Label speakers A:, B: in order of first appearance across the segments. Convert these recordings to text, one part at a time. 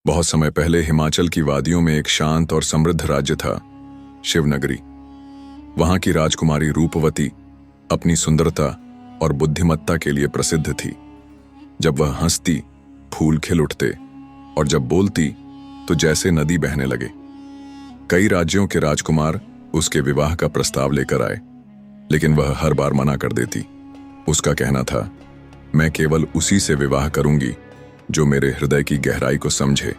A: बहुत समय पहले हिमाचल की वादियों में एक शांत और समृद्ध राज्य था, शिवनगरी। वहां की राजकुमारी रूपवती अपनी सुंदरता और बुद्धिमत्ता के लिए प्रसिद्ध थी। जब वह हंसती, फूल खिल उठते और जब बोलती तो जैसे नदी बहने लगे। कई राज्यों के राजकुमार उसके विवाह का प्रस्ताव लेकर आए, लेकिन वह हर बार मना कर देती। उसका कहना था, मैं केवल उसी से विवाह करूंगी जो मेरे हृदय की गहराई को समझे,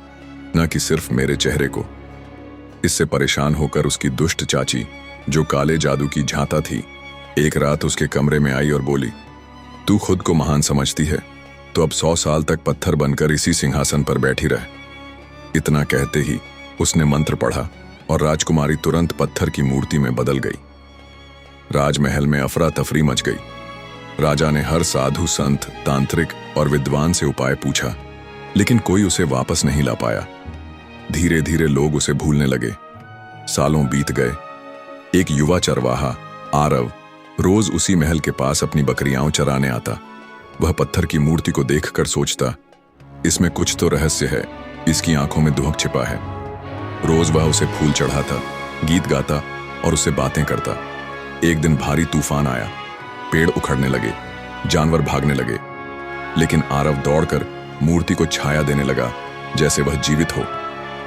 A: न कि सिर्फ मेरे चेहरे को। इससे परेशान होकर उसकी दुष्ट चाची, जो काले जादू की झांता थी, एक रात उसके कमरे में आई और बोली, तू खुद को महान समझती है तो अब 100 साल तक पत्थर बनकर इसी सिंहासन पर बैठी रह। इतना कहते ही उसने मंत्र पढ़ा और राजकुमारी तुरंत पत्थर की मूर्ति में बदल गई। राजमहल में अफरा तफरी मच गई। राजा ने हर साधु, संत, तांत्रिक और विद्वान से उपाय पूछा, लेकिन कोई उसे वापस नहीं ला पाया। धीरे धीरे लोग उसे भूलने लगे। सालों बीत गए। एक युवा चरवाहा, आरव, रोज उसी महल के पास अपनी बकरियां चराने आता। वह पत्थर की मूर्ति को देखकर सोचता, इसमें कुछ तो रहस्य है, इसकी आंखों में दुहक छिपा है। रोज वह उसे फूल चढ़ाता, गीत गाता और उससे बातें करता। एक दिन भारी तूफान आया। पेड़ उखड़ने लगे, जानवर भागने लगे, लेकिन आरव दौड़कर मूर्ति को छाया देने लगा, जैसे वह जीवित हो।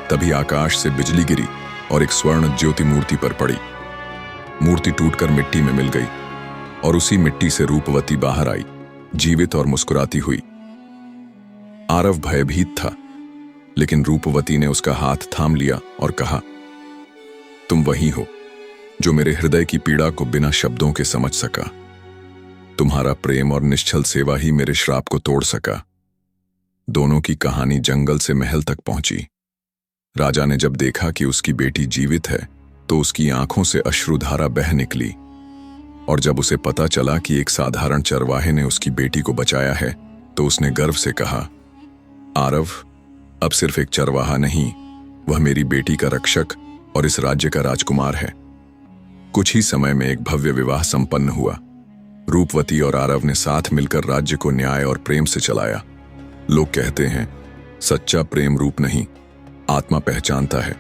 A: तभी आकाश से बिजली गिरी और एक स्वर्ण ज्योति मूर्ति पर पड़ी। मूर्ति टूटकर मिट्टी में मिल गई और उसी मिट्टी से रूपवती बाहर आई, जीवित और मुस्कुराती हुई। आरव भयभीत था, लेकिन रूपवती ने उसका हाथ थाम लिया और कहा, तुम वही हो जो मेरे हृदय की पीड़ा को बिना शब्दों के समझ सका। तुम्हारा प्रेम और निश्चल सेवा ही मेरे श्राप को तोड़ सका। दोनों की कहानी जंगल से महल तक पहुंची। राजा ने जब देखा कि उसकी बेटी जीवित है तो उसकी आंखों से अश्रुधारा बह निकली, और जब उसे पता चला कि एक साधारण चरवाहे ने उसकी बेटी को बचाया है तो उसने गर्व से कहा, आरव अब सिर्फ एक चरवाहा नहीं, वह मेरी बेटी का रक्षक और इस राज्य का राजकुमार है। कुछ ही समय में एक भव्य विवाह संपन्न हुआ। रूपवती और आरव ने साथ मिलकर राज्य को न्याय और प्रेम से चलाया। लोग कहते हैं, सच्चा प्रेम रूप नहीं, आत्मा पहचानता है।